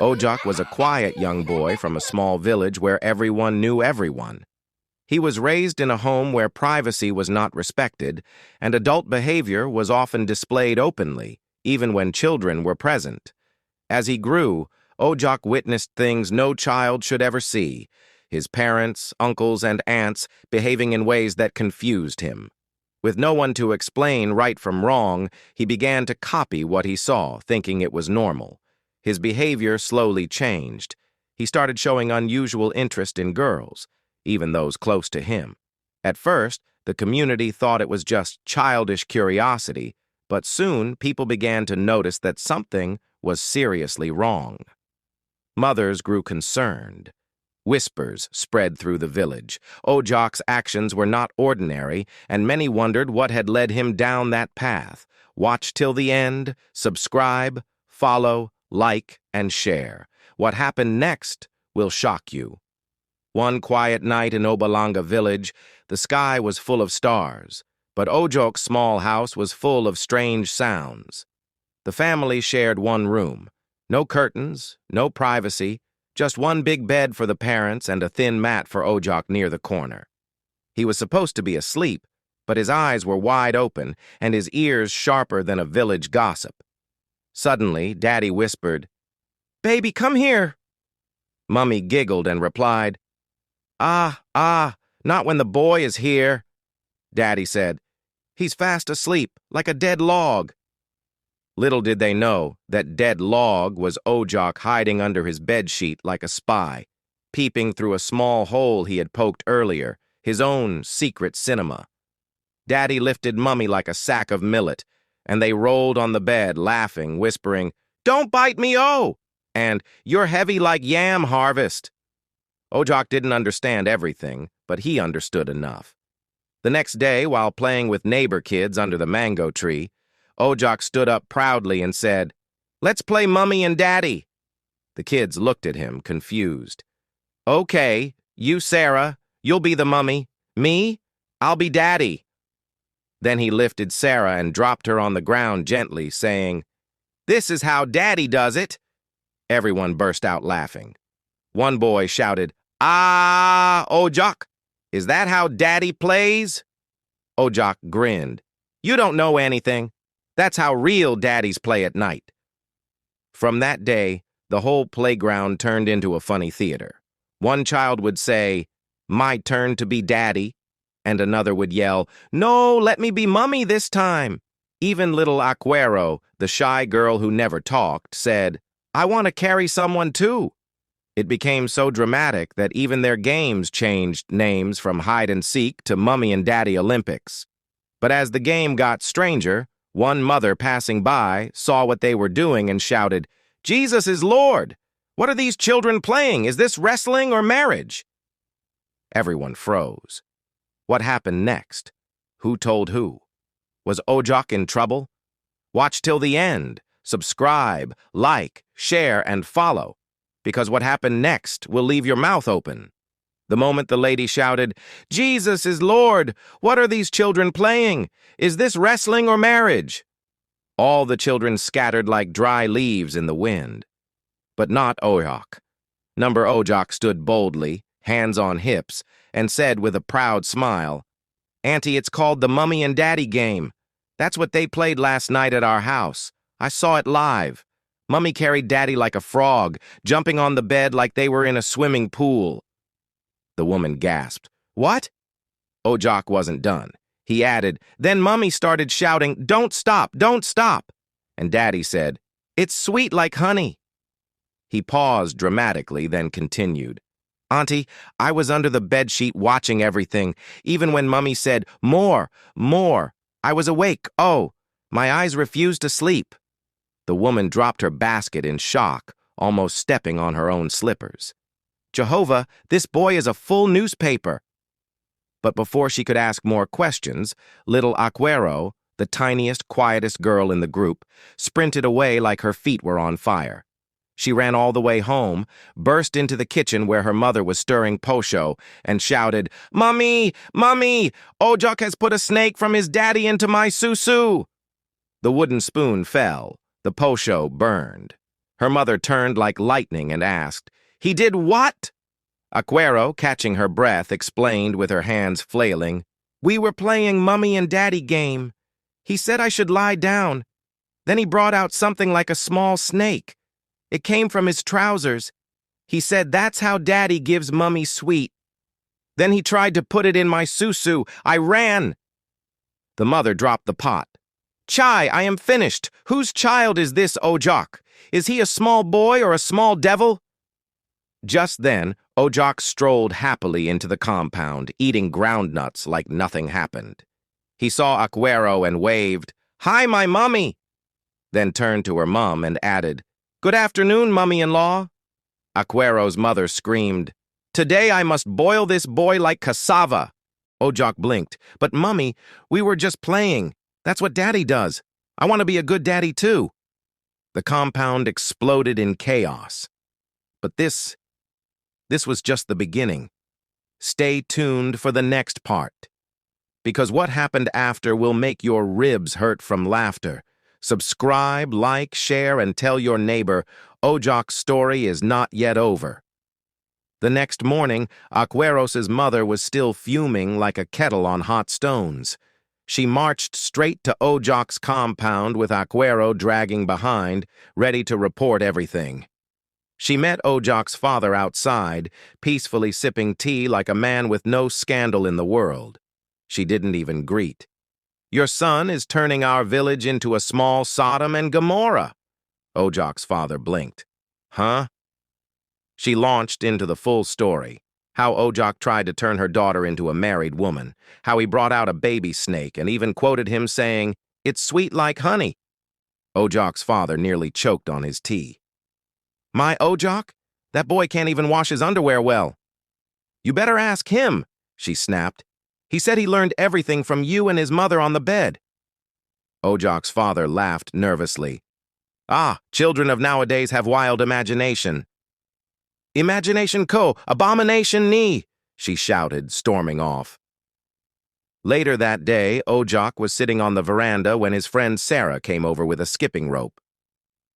Ojok was a quiet young boy from a small village where everyone knew everyone. He was raised in a home where privacy was not respected, and adult behavior was often displayed openly, even when children were present. As he grew, Ojok witnessed things no child should ever see, his parents, uncles, and aunts behaving in ways that confused him. With no one to explain right from wrong, he began to copy what he saw, thinking it was normal. His behavior slowly changed. He started showing unusual interest in girls, even those close to him. At first, the community thought it was just childish curiosity, but soon people began to notice that something was seriously wrong. Mothers grew concerned. Whispers spread through the village. Ojok's actions were not ordinary, and many wondered what had led him down that path. Watch till the end, subscribe, follow, like, and share. What happened next will shock you. One quiet night in Obalanga village, the sky was full of stars, but Ojok's small house was full of strange sounds. The family shared one room. No curtains, no privacy, just one big bed for the parents and a thin mat for Ojok near the corner. He was supposed to be asleep, but his eyes were wide open and his ears sharper than a village gossip. Suddenly, Daddy whispered, "Baby, come here." Mummy giggled and replied, not when the boy is here." Daddy said, "He's fast asleep, like a dead log." Little did they know that dead log was Ojok hiding under his bedsheet like a spy, peeping through a small hole he had poked earlier, his own secret cinema. Daddy lifted Mummy like a sack of millet, and they rolled on the bed, laughing, whispering, "Don't bite me, oh!" and "You're heavy like yam harvest." Ojok didn't understand everything, but he understood enough. The next day, while playing with neighbor kids under the mango tree, Ojok stood up proudly and said, "Let's play Mummy and Daddy." The kids looked at him, confused. "Okay, you, Sarah, you'll be the mummy. Me, I'll be Daddy." Then he lifted Sarah and dropped her on the ground gently, saying, "This is how Daddy does it." Everyone burst out laughing. One boy shouted, "Ah, Ojok, is that how Daddy plays?" Ojok grinned. "You don't know anything. That's how real daddies play at night." From that day, the whole playground turned into a funny theater. One child would say, "My turn to be Daddy," and another would yell, "No, let me be Mummy this time." Even little Aquero, the shy girl who never talked, said, "I want to carry someone too." It became so dramatic that even their games changed names from hide and seek to Mummy and Daddy Olympics. But as the game got stranger, one mother passing by saw what they were doing and shouted, "Jesus is Lord! What are these children playing? Is this wrestling or marriage?" Everyone froze. What happened next? Who told who? Was Ojok in trouble? Watch till the end. Subscribe, like, share, and follow, because what happened next will leave your mouth open. The moment the lady shouted, "Jesus is Lord! What are these children playing? Is this wrestling or marriage?" All the children scattered like dry leaves in the wind. But not Ojok. Number Ojok stood boldly, hands on hips, and said with a proud smile, "Auntie, it's called the Mummy and Daddy game. That's what they played last night at our house. I saw it live. Mummy carried Daddy like a frog, jumping on the bed like they were in a swimming pool." The woman gasped. "What?" Ojok wasn't done. He added, "Then Mummy started shouting, 'Don't stop, don't stop!' And Daddy said, 'It's sweet like honey.'" He paused dramatically, then continued, "Auntie, I was under the bedsheet watching everything. Even when Mummy said, 'More, more,' I was awake. Oh, my eyes refused to sleep." The woman dropped her basket in shock, almost stepping on her own slippers. "Jehovah, this boy is a full newspaper." But before she could ask more questions, little Aquero, the tiniest, quietest girl in the group, sprinted away like her feet were on fire. She ran all the way home, burst into the kitchen where her mother was stirring posho, and shouted, "Mummy, Mummy, Ojok has put a snake from his daddy into my susu." The wooden spoon fell. The posho burned. Her mother turned like lightning and asked, "He did what?" Aquero, catching her breath, explained with her hands flailing, "We were playing Mummy and Daddy game. He said I should lie down. Then he brought out something like a small snake. It came from his trousers. He said that's how Daddy gives Mummy sweet. Then he tried to put it in my susu. I ran." The mother dropped the pot. "Chai, I am finished. Whose child is this Ojok? Is he a small boy or a small devil?" Just then, Ojok strolled happily into the compound, eating groundnuts like nothing happened. He saw Aquero and waved, "Hi, my mummy," then turned to her mum and added, "Good afternoon, mummy-in-law." Aquero's mother screamed, "Today I must boil this boy like cassava." Ojok blinked, "But mummy, we were just playing. That's what Daddy does. I want to be a good daddy too." The compound exploded in chaos. But this was just the beginning. Stay tuned for the next part, because what happened after will make your ribs hurt from laughter. Subscribe, like, share, and tell your neighbor Ojok's story is not yet over. The next morning, Aqueros's mother was still fuming like a kettle on hot stones. She marched straight to Ojok's compound with Aquero dragging behind, ready to report everything. She met Ojok's father outside, peacefully sipping tea like a man with no scandal in the world. She didn't even greet. "Your son is turning our village into a small Sodom and Gomorrah." Ojok's father blinked. "Huh?" She launched into the full story. How Ojok tried to turn her daughter into a married woman. How he brought out a baby snake and even quoted him saying, "It's sweet like honey." Ojok's father nearly choked on his tea. "My Ojok? That boy can't even wash his underwear well." "You better ask him," she snapped. "He said he learned everything from you and his mother on the bed." Ojok's father laughed nervously. "Ah, children of nowadays have wild imagination." "Imagination ko, abomination ni," she shouted, storming off. Later that day, Ojok was sitting on the veranda when his friend Sarah came over with a skipping rope.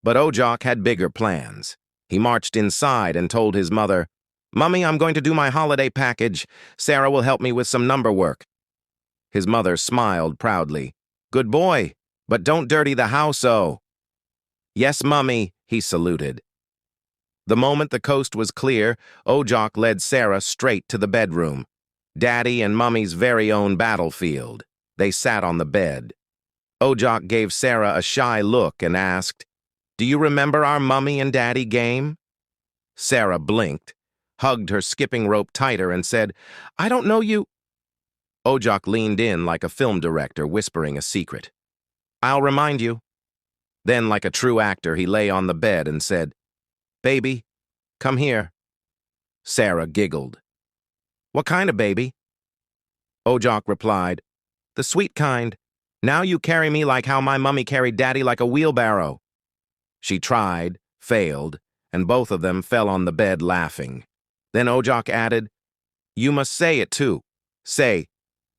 But Ojok had bigger plans. He marched inside and told his mother, "Mummy, I'm going to do my holiday package. Sarah will help me with some number work." His mother smiled proudly. "Good boy, but don't dirty the house-o." "Yes, Mummy," he saluted. The moment the coast was clear, Ojok led Sarah straight to the bedroom. Daddy and Mummy's very own battlefield. They sat on the bed. Ojok gave Sarah a shy look and asked, "Do you remember our Mummy and Daddy game?" Sarah blinked, hugged her skipping rope tighter, and said, "I don't know you." Ojok leaned in like a film director whispering a secret. "I'll remind you." Then, like a true actor, he lay on the bed and said, "Baby, come here." Sarah giggled. "What kind of baby?" Ojok replied, "The sweet kind. Now you carry me like how my mummy carried Daddy like a wheelbarrow." She tried, failed, and both of them fell on the bed laughing. Then Ojok added, "You must say it too. Say,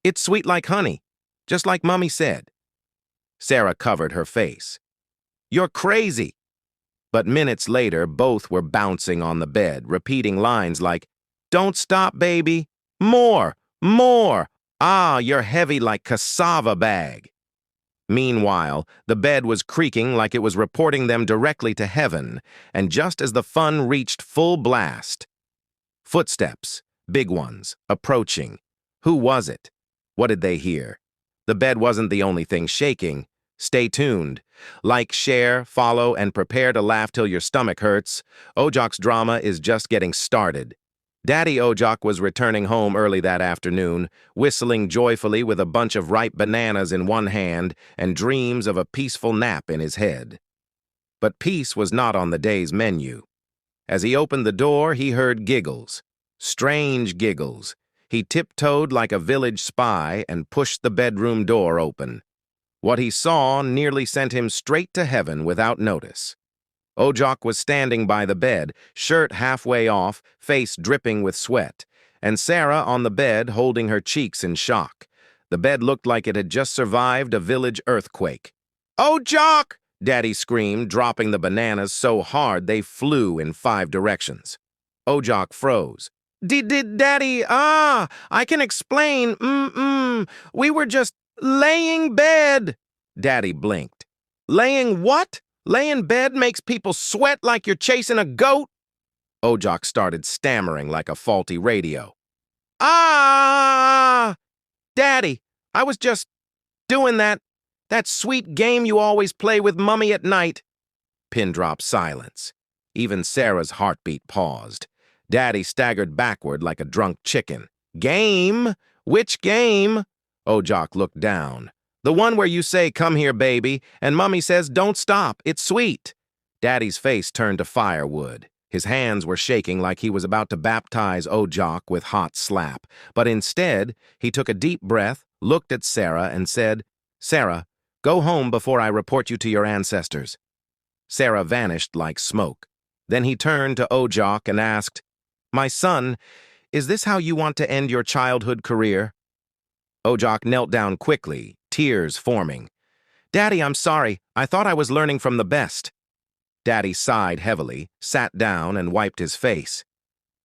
'It's sweet like honey,' just like Mummy said." Sarah covered her face. "You're crazy." But minutes later, both were bouncing on the bed, repeating lines like, "Don't stop, baby. More, more. Ah, you're heavy like cassava bag." Meanwhile, the bed was creaking like it was reporting them directly to heaven, and just as the fun reached full blast, footsteps, big ones, approaching. Who was it? What did they hear? The bed wasn't the only thing shaking. Stay tuned. Like, share, follow, and prepare to laugh till your stomach hurts. Ojok's drama is just getting started. Daddy Ojok was returning home early that afternoon, whistling joyfully with a bunch of ripe bananas in one hand and dreams of a peaceful nap in his head. But peace was not on the day's menu. As he opened the door, he heard giggles. Strange giggles. He tiptoed like a village spy and pushed the bedroom door open. What he saw nearly sent him straight to heaven without notice. Ojok was standing by the bed, shirt halfway off, face dripping with sweat, and Sarah on the bed holding her cheeks in shock. The bed looked like it had just survived a village earthquake. "Ojok! Daddy screamed, dropping the bananas so hard they flew in 5 directions. Ojok froze. Daddy, I can explain. We were just laying bed. Daddy blinked. Laying what? Laying bed makes people sweat like you're chasing a goat? Ojok started stammering like a faulty radio. Daddy, I was just doing that sweet game you always play with Mummy at night. Pin drop silence. Even Sarah's heartbeat paused. Daddy staggered backward like a drunk chicken. Game? Which game? Ojok looked down. The one where you say, "Come here, baby," and Mummy says, "Don't stop, it's sweet." Daddy's face turned to firewood. His hands were shaking like he was about to baptize Ojok with hot slap. But instead, he took a deep breath, looked at Sarah, and said, "Sarah, go home before I report you to your ancestors." Sarah vanished like smoke. Then he turned to Ojok and asked, "My son, is this how you want to end your childhood career?" Ojok knelt down quickly, tears forming. "Daddy, I'm sorry. I thought I was learning from the best." Daddy sighed heavily, sat down, and wiped his face.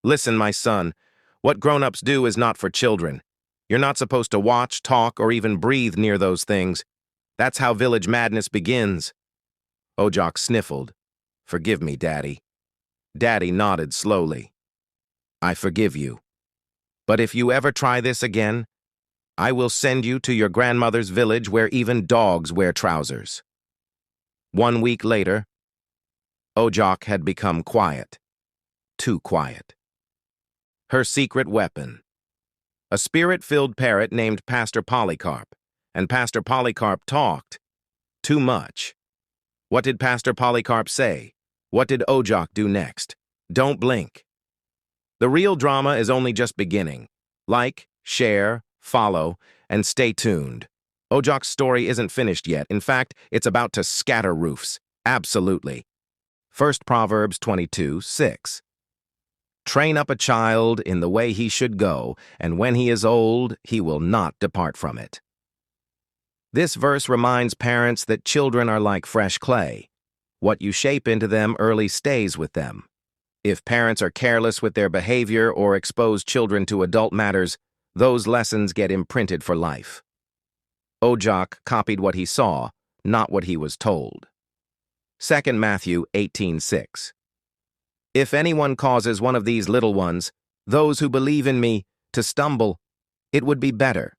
"Listen, my son, what grown-ups do is not for children. You're not supposed to watch, talk, or even breathe near those things. That's how village madness begins." Ojok sniffled. "Forgive me, Daddy." Daddy nodded slowly. "I forgive you. But if you ever try this again, I will send you to your grandmother's village where even dogs wear trousers." 1 week later, Ojok had become quiet. Too quiet. Her secret weapon. A spirit-filled parrot named Pastor Polycarp, and Pastor Polycarp talked. Too much. What did Pastor Polycarp say? What did Ojok do next? Don't blink. The real drama is only just beginning. Like, share, follow, and stay tuned. Ojok's story isn't finished yet. In fact, it's about to scatter roofs. Absolutely. 1 Proverbs 22:6. Train up a child in the way he should go, and when he is old, he will not depart from it. This verse reminds parents that children are like fresh clay. What you shape into them early stays with them. If parents are careless with their behavior or expose children to adult matters, those lessons get imprinted for life. Ojok copied what he saw, not what he was told. 2 Matthew 18:6. If anyone causes one of these little ones, those who believe in me, to stumble, it would be better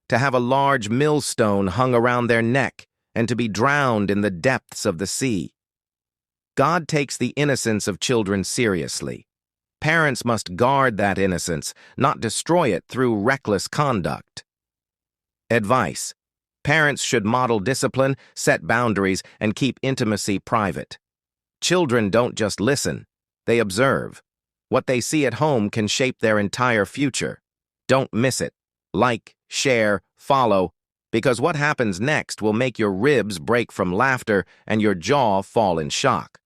to have a large millstone hung around their neck and to be drowned in the depths of the sea. God takes the innocence of children seriously. Parents must guard that innocence, not destroy it through reckless conduct. Advice. Parents should model discipline, set boundaries, and keep intimacy private. Children don't just listen, they observe. What they see at home can shape their entire future. Don't miss it. Like, share, follow, because what happens next will make your ribs break from laughter and your jaw fall in shock.